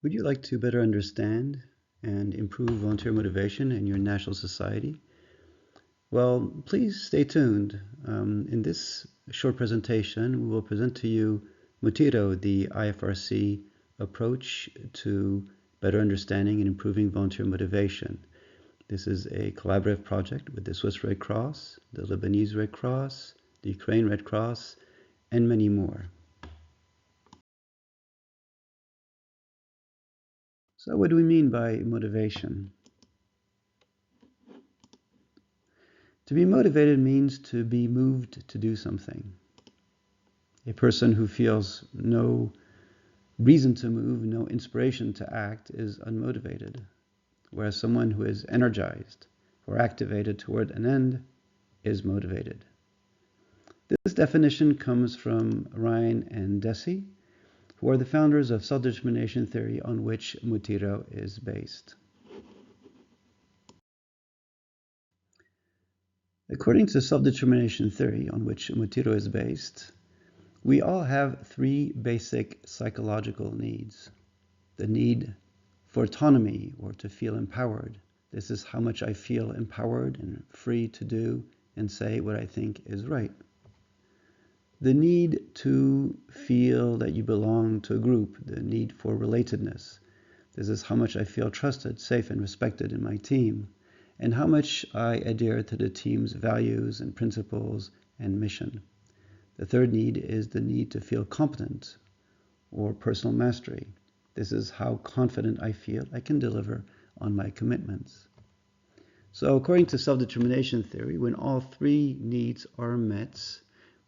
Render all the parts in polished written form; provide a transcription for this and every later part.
Would you like to better understand and improve volunteer motivation in your national society? Well, please stay tuned. In this short presentation, we will present to you Motiro, the IFRC approach to better understanding and improving volunteer motivation. This is a collaborative project with the Swiss Red Cross, the Lebanese Red Cross, the Ukraine Red Cross, and many more. So what do we mean by motivation? To be motivated means to be moved to do something. A person who feels no reason to move, no inspiration to act is unmotivated, whereas someone who is energized or activated toward an end is motivated. This definition comes from Ryan and Deci, who are the founders of self-determination theory on which Motiro is based. According to self-determination theory on which Motiro is based, we all have three basic psychological needs. The need for autonomy or to feel empowered. This is how much I feel empowered and free to do and say what I think is right. The need to feel that you belong to a group, the need for relatedness. This is how much I feel trusted, safe, and respected in my team, and how much I adhere to the team's values and principles and mission. The third need is the need to feel competent or personal mastery. This is how confident I feel I can deliver on my commitments. So according to self-determination theory, when all three needs are met,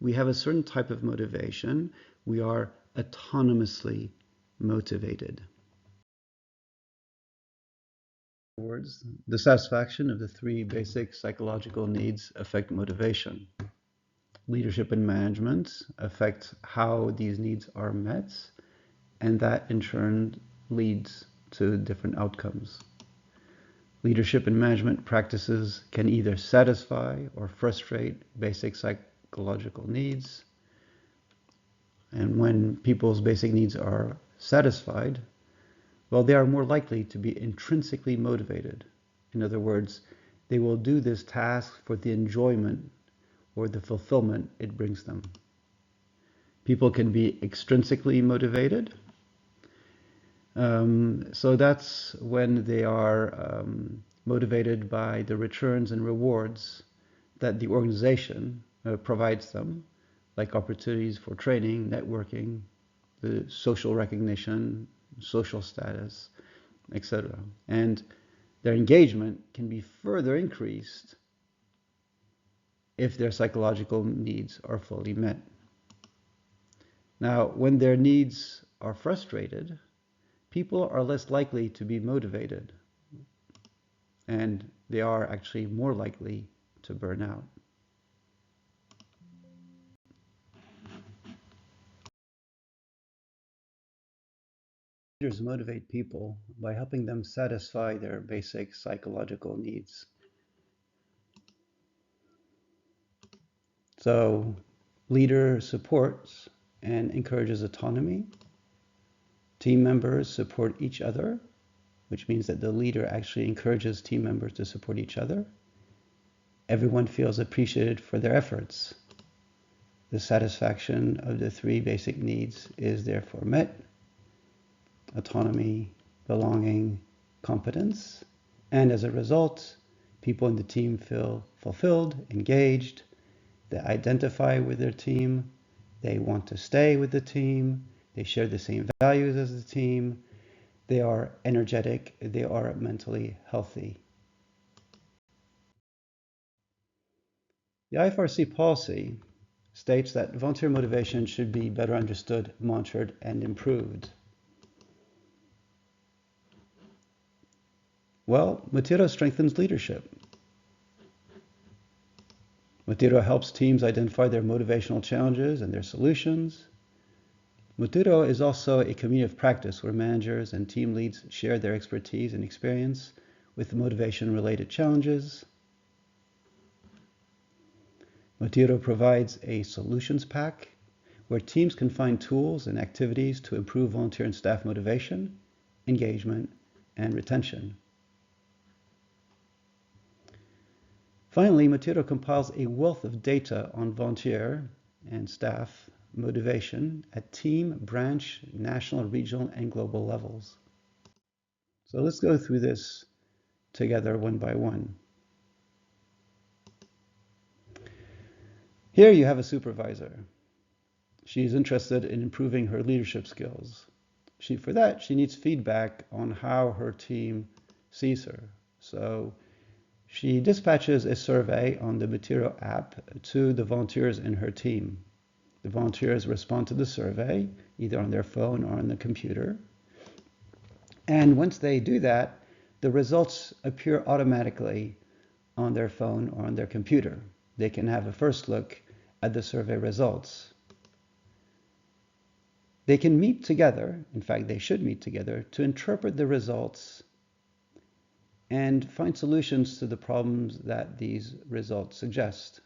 we have a certain type of motivation. We are autonomously motivated. In other words, the satisfaction of the three basic psychological needs affect motivation. Leadership and management affect how these needs are met, and that in turn leads to different outcomes. Leadership and management practices can either satisfy or frustrate basic psychological needs. And when people's basic needs are satisfied, well, they are more likely to be intrinsically motivated. In other words, they will do this task for the enjoyment or the fulfillment it brings them. People can be extrinsically motivated. So that's when they are motivated by the returns and rewards that the organization provides them, like opportunities for training, networking, the social recognition, social status, etc. And their engagement can be further increased if their psychological needs are fully met. Now, when their needs are frustrated, people are less likely to be motivated, and they are actually more likely to burn out. Leaders motivate people by helping them satisfy their basic psychological needs. So, leader supports and encourages autonomy. Team members support each other, which means that the leader actually encourages team members to support each other. Everyone feels appreciated for their efforts. The satisfaction of the three basic needs is therefore met: autonomy, belonging, competence. And as a result, people in the team feel fulfilled, engaged, they identify with their team, they want to stay with the team, they share the same values as the team, they are energetic, they are mentally healthy. The IFRC policy states that volunteer motivation should be better understood, monitored, and improved. Well, Motiro strengthens leadership. Motiro helps teams identify their motivational challenges and their solutions. Motiro is also a community of practice where managers and team leads share their expertise and experience with motivation-related challenges. Motiro provides a solutions pack where teams can find tools and activities to improve volunteer and staff motivation engagement, and retention. Finally, Motiro compiles a wealth of data on volunteer and staff motivation at team, branch, national, regional, and global levels. So let's go through this together one by one. Here you have a supervisor. She is interested in improving her leadership skills. For that, she needs feedback on how her team sees her. So she dispatches a survey on the Motiro app to the volunteers in her team. The volunteers respond to the survey, either on their phone or on the computer. And once they do that, the results appear automatically on their phone or on their computer. They can have a first look at the survey results. They can meet together, in fact, they should meet together, to interpret the results and find solutions to the problems that these results suggest.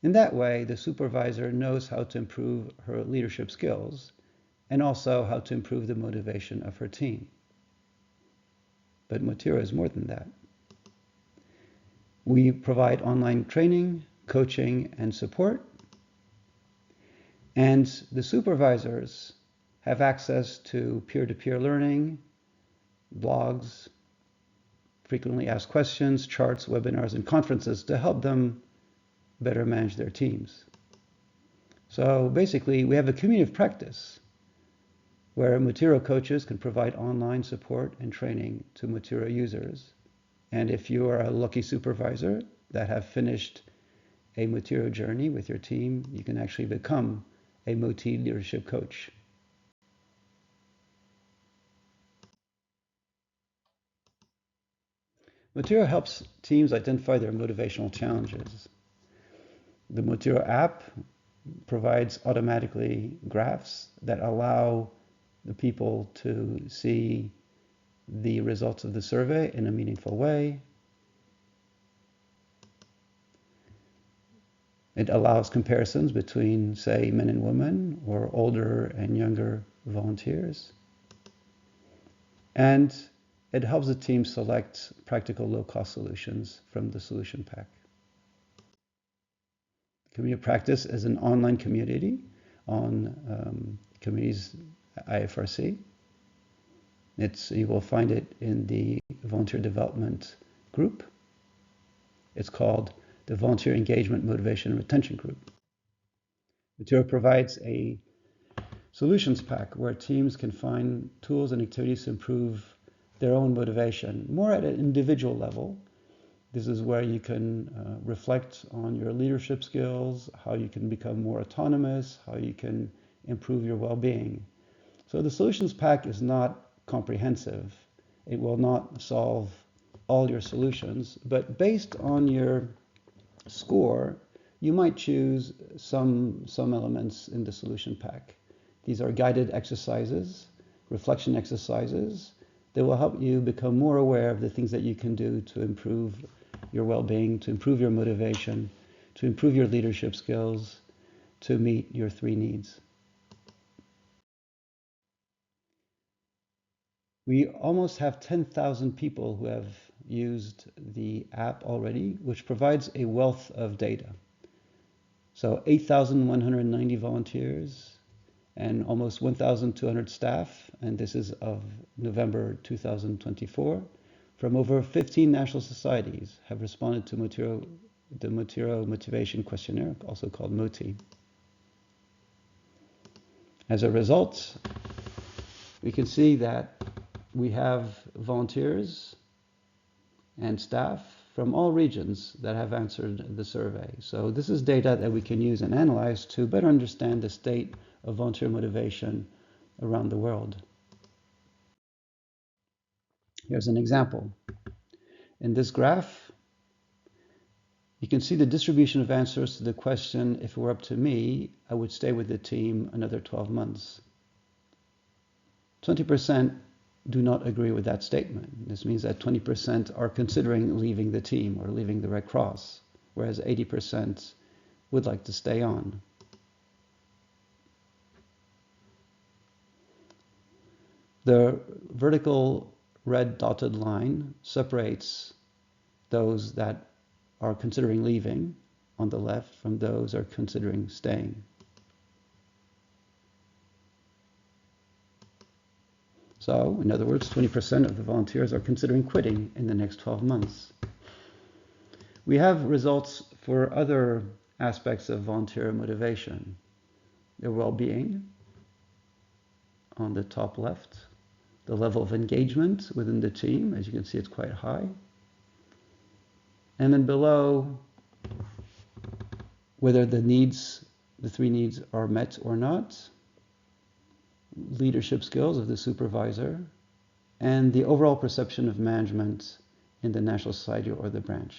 In that way, the supervisor knows how to improve her leadership skills and also how to improve the motivation of her team. But Motiro is more than that. We provide online training, coaching, and support. And the supervisors have access to peer-to-peer learning, blogs, frequently asked questions, charts, webinars, and conferences to help them better manage their teams. So basically, we have a community of practice where Motiro coaches can provide online support and training to Motiro users. And if you are a lucky supervisor that have finished a Motiro journey with your team, you can actually become a Moti leadership coach. Motiro helps teams identify their motivational challenges. The Motiro app provides automatically graphs that allow the people to see the results of the survey in a meaningful way. It allows comparisons between, say, men and women or older and younger volunteers. And it helps the team select practical low-cost solutions from the solution pack. Community of Practice is an online community on Communities IFRC. You will find it in the Volunteer Development Group. It's called the Volunteer Engagement, Motivation, and Retention Group. Motiro provides a solutions pack where teams can find tools and activities to improve their own motivation, more at an individual level. This is where you can reflect on your leadership skills, how you can become more autonomous, how you can improve your well-being. So the solutions pack is not comprehensive. It will not solve all your solutions, but based on your score, you might choose some elements in the solution pack. These are guided exercises, reflection exercises that will help you become more aware of the things that you can do to improve your well-being, to improve your motivation, to improve your leadership skills, to meet your 3 needs. We almost have 10,000 people who have used the app already, which provides a wealth of data. So 8,190 volunteers and almost 1,200 staff, and this is of November 2024, from over 15 national societies have responded to the Motiro Motivation Questionnaire, also called Moti. As a result, we can see that we have volunteers and staff from all regions that have answered the survey. So this is data that we can use and analyze to better understand the state of volunteer motivation around the world. Here's an example. In this graph, you can see the distribution of answers to the question, if it were up to me, I would stay with the team another 12 months. 20% do not agree with that statement. This means that 20% are considering leaving the team or leaving the Red Cross, whereas 80% would like to stay on. The vertical red dotted line separates those that are considering leaving on the left from those are considering staying. So, in other words, 20% of the volunteers are considering quitting in the next 12 months. We have results for other aspects of volunteer motivation. Their well-being on the top left, the level of engagement within the team, as you can see, it's quite high. And then below, whether the three needs are met or not, leadership skills of the supervisor, and the overall perception of management in the National Society or the branch.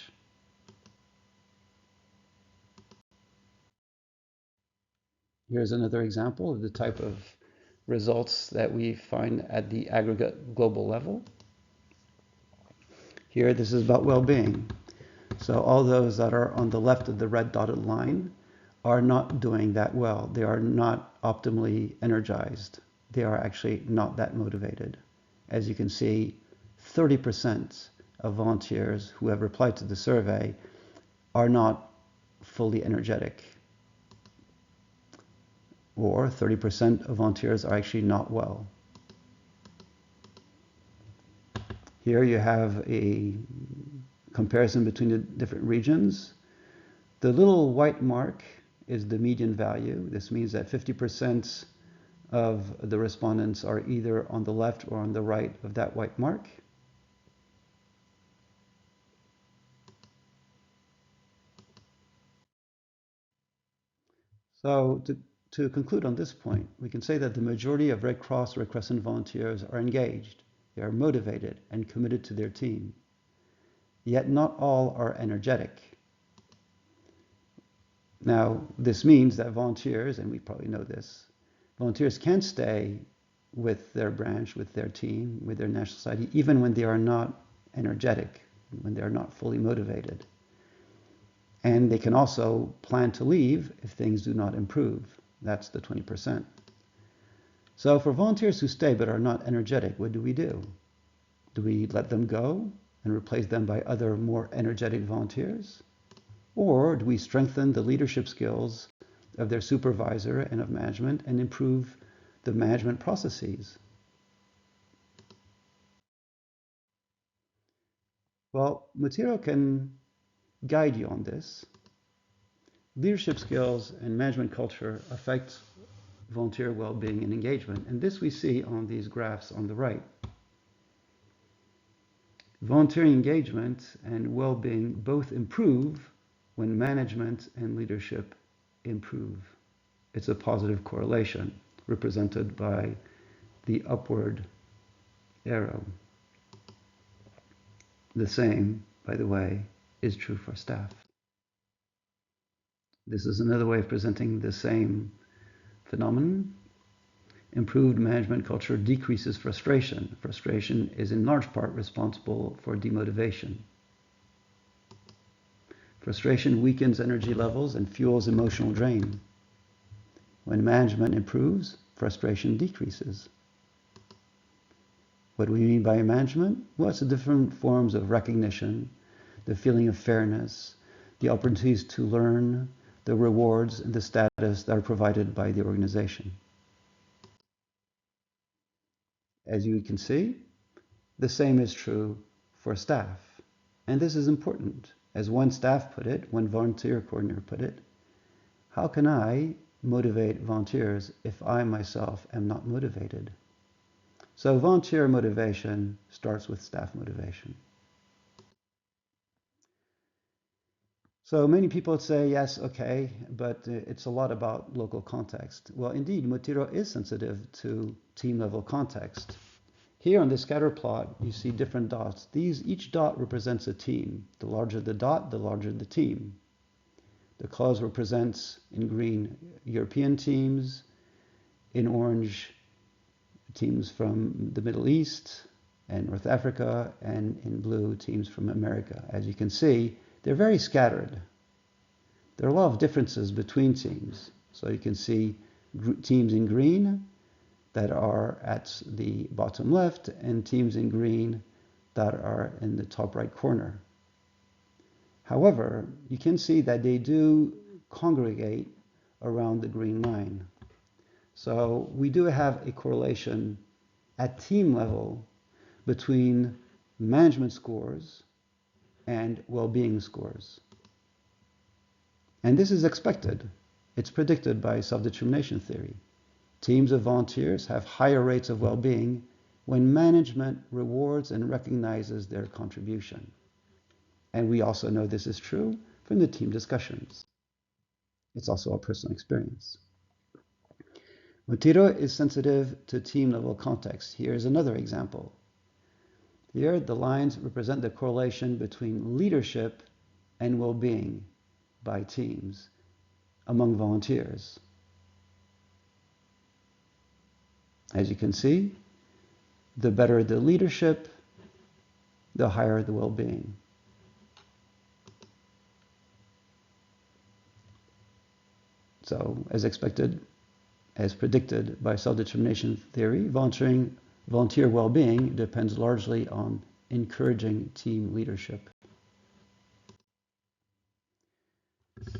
Here's another example of the type of results that we find at the aggregate global level. Here, this is about well-being. So all those that are on the left of the red dotted line are not doing that well. They are not optimally energized. They are actually not that motivated. As you can see, 30% of volunteers who have replied to the survey are not fully energetic. Or 30% of volunteers are actually not well. Here you have a comparison between the different regions. The little white mark is the median value. This means that 50% of the respondents are either on the left or on the right of that white mark. So to conclude on this point, we can say that the majority of Red Cross Red Crescent volunteers are engaged, they are motivated and committed to their team. Yet not all are energetic. Now, this means that volunteers, and we probably know this, volunteers can stay with their branch, with their team, with their national society, even when they are not energetic, when they are not fully motivated. And they can also plan to leave if things do not improve. That's the 20%. So for volunteers who stay but are not energetic, what do we do? Do we let them go and replace them by other more energetic volunteers? Or do we strengthen the leadership skills of their supervisor and of management and improve the management processes? Well, Motiro can guide you on this. Leadership skills and management culture affect volunteer well-being and engagement, and this we see on these graphs on the right. Volunteer engagement and well-being both improve when management and leadership improve. It's a positive correlation represented by the upward arrow. The same, by the way, is true for staff. This is another way of presenting the same phenomenon. Improved management culture decreases frustration. Frustration is in large part responsible for demotivation. Frustration weakens energy levels and fuels emotional drain. When management improves, frustration decreases. What do we mean by management? Well, it's the different forms of recognition, the feeling of fairness, the opportunities to learn, the rewards and the status that are provided by the organization. As you can see, the same is true for staff. And this is important. As one staff put it, one volunteer coordinator put it, how can I motivate volunteers if I myself am not motivated? So volunteer motivation starts with staff motivation. So many people say, yes, okay, but it's a lot about local context. Well, indeed, Motiro is sensitive to team level context. Here on the scatter plot, you see different dots. Each dot represents a team. The larger the dot, the larger the team. The colors represents, in green, European teams, in orange, teams from the Middle East and North Africa, and in blue, teams from America. As you can see, they're very scattered. There are a lot of differences between teams. So you can see teams in green that are at the bottom left and teams in green that are in the top right corner. However, you can see that they do congregate around the green line. So we do have a correlation at team level between management scores and well-being scores. And this is expected. It's predicted by self-determination theory. Teams of volunteers have higher rates of well-being when management rewards and recognizes their contribution. And we also know this is true from the team discussions. It's also a personal experience. Motiro is sensitive to team level context. Here's another example. Here, the lines represent the correlation between leadership and well-being by teams among volunteers. As you can see, the better the leadership, the higher the well-being. So, as expected, as predicted by self-determination theory, volunteer well-being depends largely on encouraging team leadership.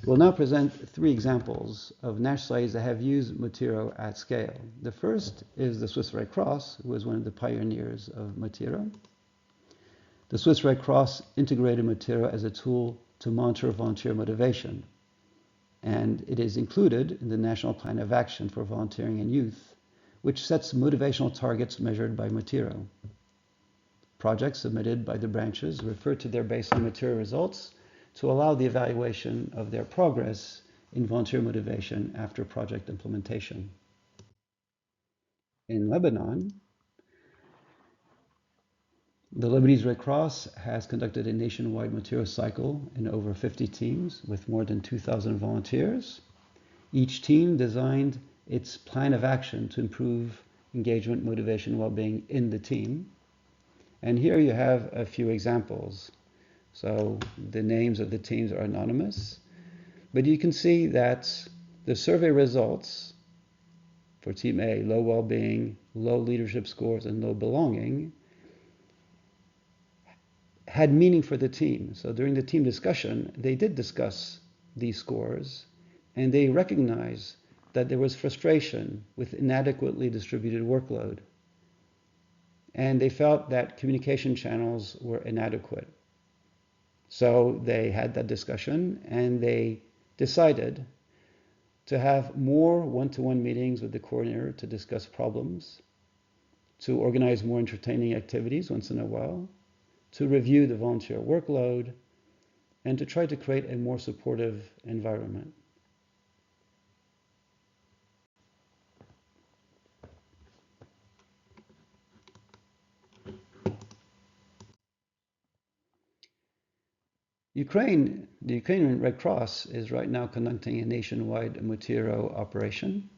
We'll now present 3 examples of national studies that have used Motiro at scale. The first is the Swiss Red Cross, who was one of the pioneers of Motiro. The Swiss Red Cross integrated Motiro as a tool to monitor volunteer motivation, and it is included in the National Plan of Action for Volunteering and Youth, which sets motivational targets measured by Motiro. Projects submitted by the branches refer to their baseline Motiro results to allow the evaluation of their progress in volunteer motivation after project implementation. In Lebanon, the Lebanese Red Cross has conducted a nationwide Motiro cycle in over 50 teams with more than 2,000 volunteers. Each team designed its plan of action to improve engagement, motivation, well-being in the team. And here you have a few examples. So the names of the teams are anonymous, but you can see that the survey results for Team A, low well-being, low leadership scores, and low belonging, had meaning for the team. So during the team discussion, they did discuss these scores, and they recognized that there was frustration with inadequately distributed workload. And they felt that communication channels were inadequate. So they had that discussion, and they decided to have more one-to-one meetings with the coordinator to discuss problems, to organize more entertaining activities once in a while, to review the volunteer workload, and to try to create a more supportive environment. The Ukrainian Red Cross is right now conducting a nationwide Motiro operation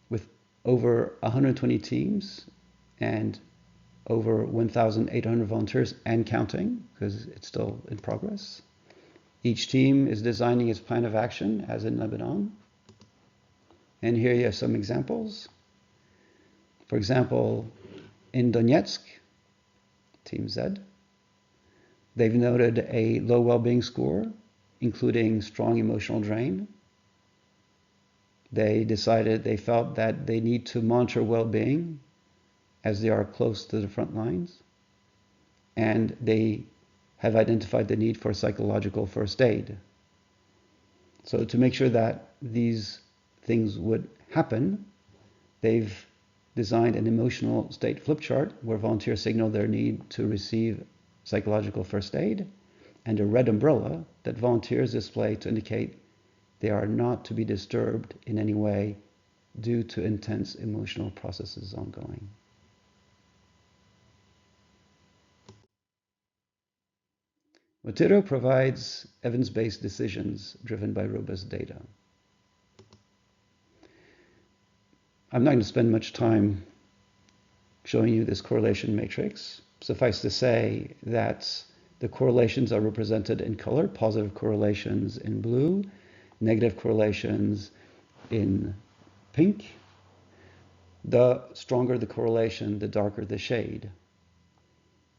with over 120 teams and over 1,800 volunteers and counting, because it's still in progress. Each team is designing its plan of action, as in Lebanon. And here you have some examples. For example, in Donetsk, Team Z, they've noted a low well-being score, including strong emotional drain. They felt that they need to monitor well-being as they are close to the front lines. And they have identified the need for psychological first aid. So to make sure that these things would happen, they've designed an emotional state flip chart where volunteers signal their need to receive psychological first aid, and a red umbrella that volunteers display to indicate they are not to be disturbed in any way due to intense emotional processes ongoing. Motiro provides evidence-based decisions driven by robust data. I'm not going to spend much time showing you this correlation matrix. Suffice to say that the correlations are represented in color, positive correlations in blue, negative correlations in pink. the stronger the correlation, the darker the shade.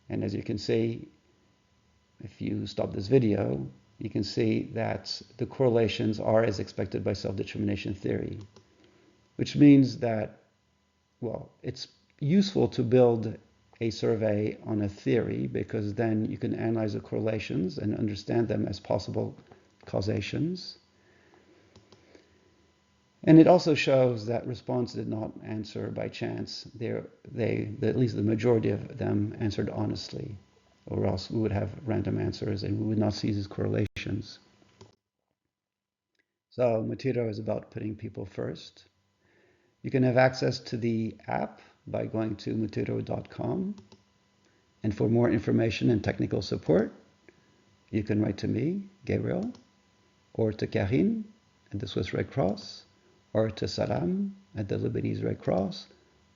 And as you can see, if you stop this video, you can see that the correlations are as expected by self-determination theory, which means that, well, it's useful to build a survey on a theory because then you can analyze the correlations and understand them as possible causations. And it also shows that response did not answer by chance. At least the majority of them answered honestly, or else we would have random answers and we would not see these correlations. So Motiro is about putting people first. You can have access to the app by going to motiro.com. And for more information and technical support, you can write to me, Gabriel, or to Karine at the Swiss Red Cross, or to Salam at the Lebanese Red Cross,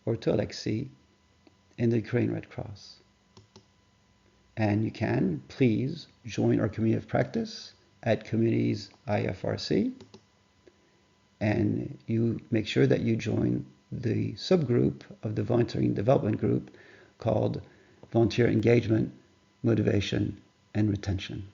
or to Alexei in the Ukraine Red Cross. And you can please join our community of practice at Communities IFRC. And you make sure that you join the subgroup of the volunteering development group called Volunteer Engagement, Motivation, and Retention.